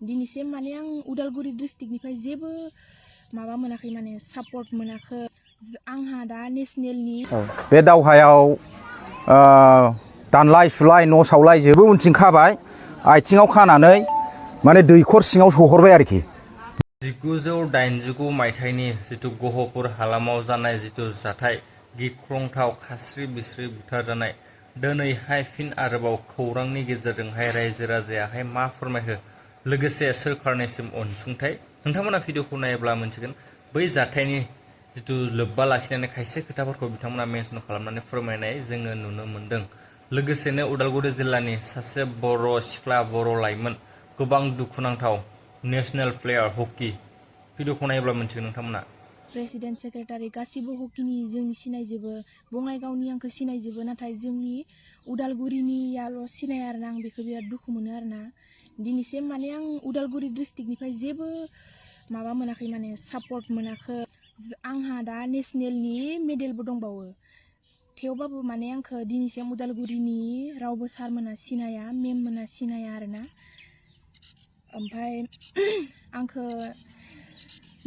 दिनैसिम माने आं उदालगुरि डिस्ट्रिक्टनिफ्राय जेबो माबा मोनाखै माने सापर्ट मोनाखै आंहा दा नेसनेलनि बे दावहायाव दानलाय सुलाय न' सावलाय जेबो उनथिं खाबाय आथिङाव खानानै माने दैखर सिङाव सोहरबाय आरोखि 1989 मायथाइनि जितु गहपुर हालामाव जानाय जितु जाथाय गिख्रंथाव खास्रि बिस्रि बुथारजानाय दिनैहाय फिन आरोबाव खौरांनि गेजेरजोंहाय रायजो राजायाहाय मा फोरमायखो लोगोसे सोरखारनिसिम अनसुंथाइ नोंथांमोना भिडिअखौ नायोब्ला मोनथिगोन बै जाथायनि जितु लोब्बा लाखिनानै खायसे खोथाफोरखौ बिथांमोना मेनसन खालामनानै फोरमायनाय जोङो नुनो मोन्दों लोगोसेनो उदालगुरि जिल्लानि सासे बर' सिख्ला बर' लाइमोन गोबां दुखुनांथाव नेशनेल प्लेयार हकि भिडिअखौ नायोब्ला मोनथिगोन नोंथांमोना प्रेसिडेन्ट सेक्रेटारि गासिबो हकिनि जोंनि सिनायजोबो बङाइगावनि आंखौ सिनायजोबो नाथाय जोंनि उदालगुरिनियाल' सिनाया आरोना आं बेखौ बिराद दुखु मोनो आरोना दिनैसिम माने आं उदालगुरि डिस्ट्रिक्टनिफ्राय जेबो माबा मोनाखै माने सापर्ट मोनाखै आंहा दा नेसनेलनि मेडेलबो दंबावो थेवबाबो माने आंखौ दिनैसिम उदालगुरिनि रावबो सारमोना सिनाया मेममोना सिनाया आरोना ओमफ्राय आंखौ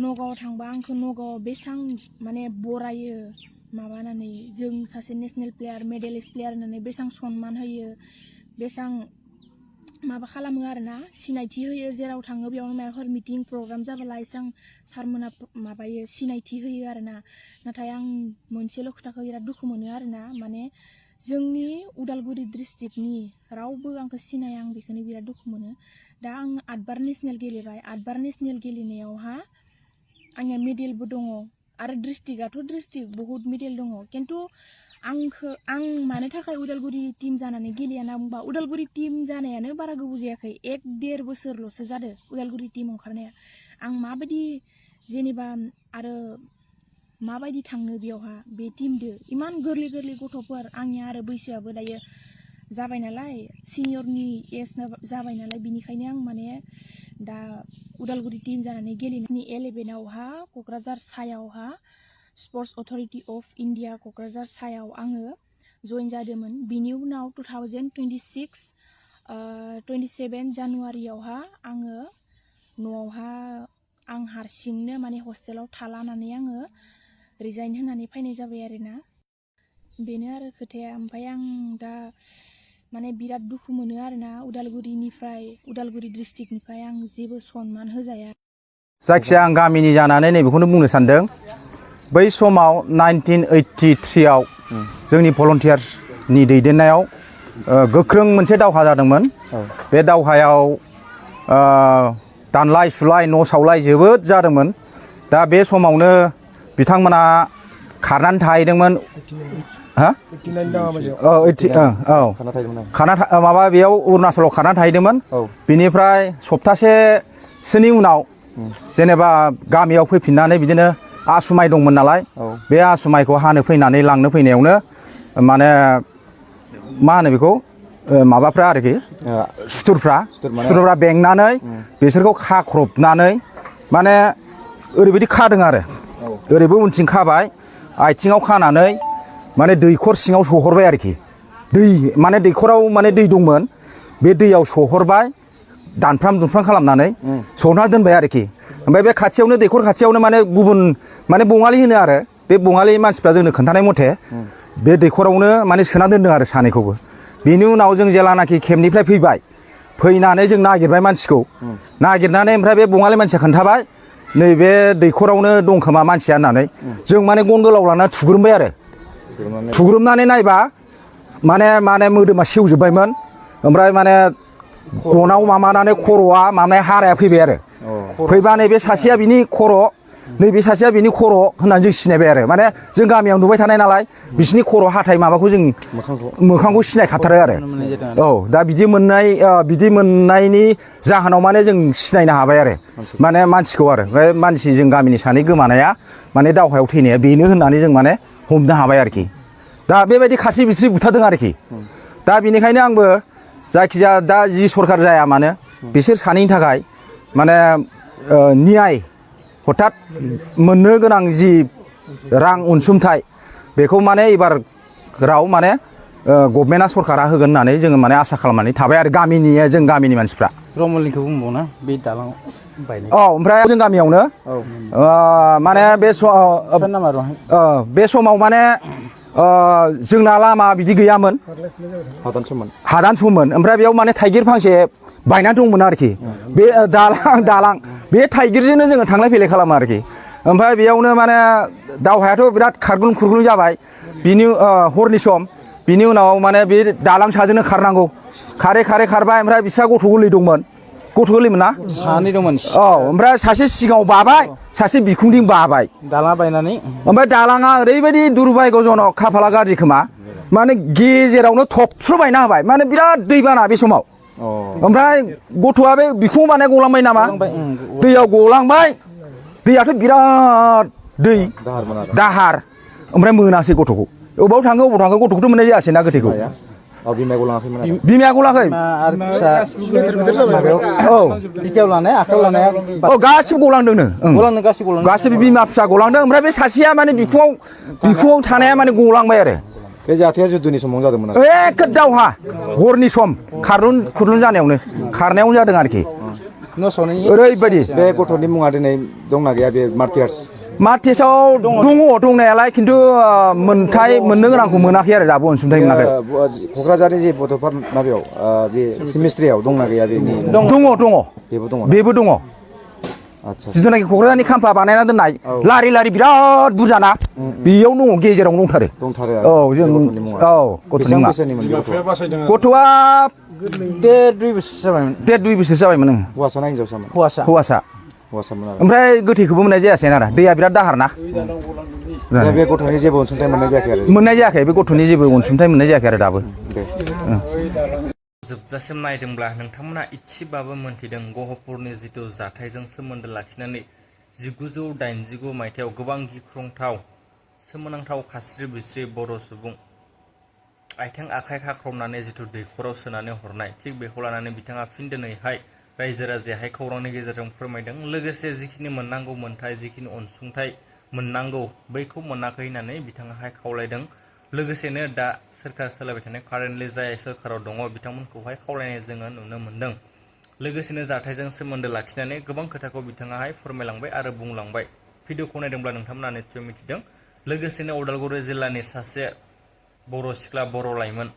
नगाव थांबा आंखौ नगाव बेसां माने बरायो माबानानै जों सासे नेसनेल प्लेयार मेडेलिस्ट प्लेयार होननानै बेसां सनमान होयो बेसां माबा खालामो आरोना सिनायथि होयो जेराव थाङो बेयावनो माबाफोर मिटिं प्रग्राम जाबोला एसां सारमोना माबायो सिनायथि होयो आरोना नाथाय आं मोनसेल' खोथाखौ बिराद दुखु मोनो आरोना माने जोंनि उदालगुरि डिस्ट्रिक्टनि रावबो आंखौ सिनाया आं बेखौनो बिराद दुखु मोनो दा आं 8 बार नेसनेल गेलेबाय 8 बार नेसनेल गेलेनायावहा आंनिया मेडेलबो दङ आरो डिस्ट्रिक्टआथ' डिस्ट्रिक्ट बहुत मेडेल दङ खिन्थु आं मानो थाखाय उदालगुरि टीम जानानै गेलेया होनना बुंबा उदालगुरि टीम जानायानो बारा गोबाव जायाखै 1-1.5 बोसोरल'सो जादों उदालगुरि टीम ओंखारनाया आं माबायदि जेनेबा आरो माबायदि थांनो बेयावहा बे टीमदो इमान गोरलै गोरलै गथ'फोर आंनिया आरो बैसोआबो दायो जाबाय नालाय सिनियरनि एज जाबाय नालाय बिनिखायनो आं माने दा उदालगुरि टीम जानानै गेलेनायनि 11आवहा क'क्राझार सायावहा sports authority of India Kokrajhar सायाव आङो जइन जादोंमोन बिनि उनाव 27 जानुवारियावहा आङो न'आवहा आं हारसिंनो माने हस्टेलाव थालानानै आङो रिजाइन होनानै फैनाय जाबाय आरोना बेनो आरो खोथाया ओमफ्राय आं दा माने बिराद दुखु मोनो आरोना उदालगुरि डिस्ट्रिक्टनिफ्राय आं जेबो सनमान होजाया जायखिजाया आं गामिनि जानानै नैबेखौनो बुंनो सानदों बै समाव 1983 आव जोंनि भलन्टियार्सनि दैदेननायाव गोख्रों मोनसे दावहा जादोंमोन बे दावहायाव दानलाय सुलाय न' सावलाय जोबोद जादोंमोन दा बे समावनो बिथांमोना खारनानै थाहैदोंमोन माबा बेयाव अरुणाचलाव खारनानै थाहैदोंमोन बिनिफ्राय सप्तासेसोनि उनाव जेनेबा गामियाव फैफिननानै बिदिनो आसुमाय दंमोन नालाय बे आसुमायखौ हानो फैनानै लांनो फैनायावनो माने मा होनो बेखौ माबाफ्रा आरोखि सुथुरफ्रा बेंनानै बिसोरखौ खाख्रबनानै माने ओरैबायदि खादों आरो ओरैबो उनथिं खाबाय आथिङाव खानानै माने दैखर सिङाव सोहरबाय आरोखि दै माने दैखराव माने दै दंमोन बे दैयाव सोहरबाय दानफ्राम खालामनानै सोहरना दोनबाय आरोखि ओमफ्राय बे खाथियावनो दैखर खाथियावनो माने गुबुन माने बङालि होनो आरो बे बङालि मानसिफ्रा जोंनो खोन्थानाय मथे बे दैखरावनो माने सोना दोनदों आरो सानैखौबो बेनि उनाव जों जेलानाखि केम्पनिफ्राय फैनानै जों नागिरबाय मानसिखौ नागिरनानै ओमफ्राय बे बङालि मानसिया खोन्थाबाय नैबे दैखरावनो दं खोमा मानसिया होननानै जों माने गन गोलाव लाना थुग्रोमबाय आरो थुग्रोमनानै नायबा माने मोदोमा सेवजोबबायमोन ओमफ्राय माने गनाव माबानानै खर'आ माने हाराया फैबाय आरो फैबा नैबे सासेया बिनि खर' नैबे सासेया बिनि खर' होननानै जों सिनायबाय आरो माने जों गामियाव नुबाय थानाय नालाय बिसिनि खर' हाथाय माबाखौ जों मोखांखौ सिनायखाथारो आरो औ दा बिदि मोननायनि जाहोनाव माने जों सिनायनो हाबाय आरो माने मानसिखौ आरो बे मानसि जों गामिनि सानै गोमानाया माने दावहायाव थैनाया बेनो होननानै जों माने हमनो हाबाय आरोखि दा बेबायदि खास्रि बिस्रि बुथारदों आरोखि दा बेनिखायनो आंबो जायखिजाया दा जि सरखार जाया मानो बिसोर सानैनि थाखाय माने न्याय हथात मोननो गोनां जि रां अनसुंथाइ बेखौ माने एबाराव माने गभर्नमेन्टआ सरकारा होगोन होननानै जोङो माने आसा खालामनानै थाबाय आरो जों गामिनि मानसिफ्रा रमलनिखौ बुंबावना बे दालां बायनाय ओमफ्राय जों गामियावनो माने बे समाव माने जोंना लामा बिदि गैयामोन हादानसोमोन ओमफ्राय बेयाव माने थाइगिर फांसे बायनानै दंमोन आरोखि बे दालां बे थाइगिरजोंनो जोङो थांलाय फैलाय खालामो आरोखि ओमफ्राय बेयावनो माने दावहायाथ' बिराद खारग्लुं खुरग्लुं जाबाय बिनि हरनि सम बिनि उनाव माने बे दालां साजोंनो खारनांगौ खारबाय ओमफ्राय बिस्रा गथ' गोरलै दंमोन ना सानै दंमोन ओमफ्राय सासे सिगाङाव बाबाय सासे बिखुंथिं बाबाय दालां बायनानै ओमफ्राय दालाङा ओरैबायदि दुरभाग्यजनक खाफाला गाज्रि खोमा माने गेजेरावनो थबस्र' बायना होबाय माने बिराद दैबाना बे समाव ओमफ्राय गथ'आ बे बिखुं बानाय गलांबाय नामा दैयाव गलांबाय दैयाथ' बिराद दै दाहार ओमफ्राय मोनासै गथ'खौ अबाव थाङो गथ'खौथ' मोननाय जायासै ना गोथैखौ बिमाया गलाङाखै गासिबो गलांदोंनो गासिबो बिमा फिसा गलांदों ओमफ्राय बे सासेया माने बिखुङाव थानाया माने गलांबाय आरो बे जाथाया जुद्धनि समाव जादोंमोन एखे दावहा हरनि सम खुरलुन जानायावनो खारनायावनो जादों आरोखि ओरैबायदि बे गथ'नि मुङा दिनै दंना गैया बे मार्टियार्सआव दंनायालाय खिन्थु मोननो गोनांखौ मोनाखै आरो दाबो अनसुंथाइ मोनाखै क'क्राझारनि जे बड'फा माबायाव बे सेमिस्ट्रियाव दंना गैया बेनि बेबो दङ जिथुनाखि क'क्राझारनि खाम्फा बानायना दोननाय लारि बिराद बुरजाना बेयाव दङ गेजेरावनो दंथारो गथ'नि मुङा गथ'आ देर दुइ बोसोर जाबायमोन हौवासा हिनजावसामोन हौवासा ओमफ्राय गोथैखौबो मोननाय जायासै आरो दैया बिराद दाहार ना बे गथ'नि जेबो अनसुंथाइ मोननाय जायाखै बे गथ'नि जेबो अनसुंथाइ मोननाय जायाखै आरो दाबो जोबजासिम नायदोंब्ला नोंथांमोना इसेबाबो मोन्थिदों गहपुरनि जिथु जाथायजों सोमोन्दो लाखिनानै 1989 मायथाइयाव गोबां गिख्रंथाव सोमोनांथाव खास्रि बिस्रि बर' सुबुं आथिं आखाइ खाख्रमनानै जिथु दैखराव सोनानै हरनाय थिग बेखौ लानानै बिथाङा फिन दिनैहाय रायजो राजायाहाय खौरांनि गेजेरजों फोरमायदों लोगोसे जिखिनि मोननांगौ मोन्थाय जिखिनि अनसुंथाइ मोननांगौ बैखौ मोनाखै होननानै बिथाङाहाय खावलायदों लोगोसेनो दा सोरखार सोलायबाय थानाय कारेन्टलि जाय सोरखाराव दङ बिथांमोनखौहाय खावलायनाय जोङो नुनो मोन्दों लोगोसेनो जाथायजों सोमोन्दो लाखिनानै गोबां खोथाखौ बिथाङाहाय फोरमायलांबाय आरो बुंलांबाय भिडिअखौ नायदोंब्ला नोंथांमोना निस्सय मिथिदों लोगोसेनो उदालगुरि जिल्लानि सासे बर' सिख्ला बर' लाइमोन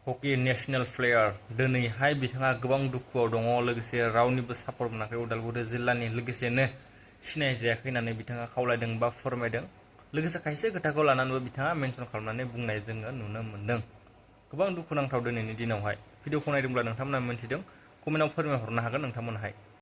हकि नेसनेल प्लेयार दिनैहाय बिथाङा गोबां दुखुआव दङ लोगोसे रावनिबो सापर्ट मोनाखै उदालगुरि जिल्लानि लोगोसेनो सिनायजायाखै होननानै बिथाङा खावलायदों बा फोरमायदों लोगोसे खायसे खोथाखौ लानानैबो बिथाङा मेनसन खालामनानै बुंनाय जोङो नुनो मोन्दों गोबां दुखुनांथाव दिनैनि दिनावहाय भिडिअखौ नायदोंब्ला नोंथांमोना मिथिदों कमेन्टआव फोरमायहरनो हागोन नोंथांमोनहाय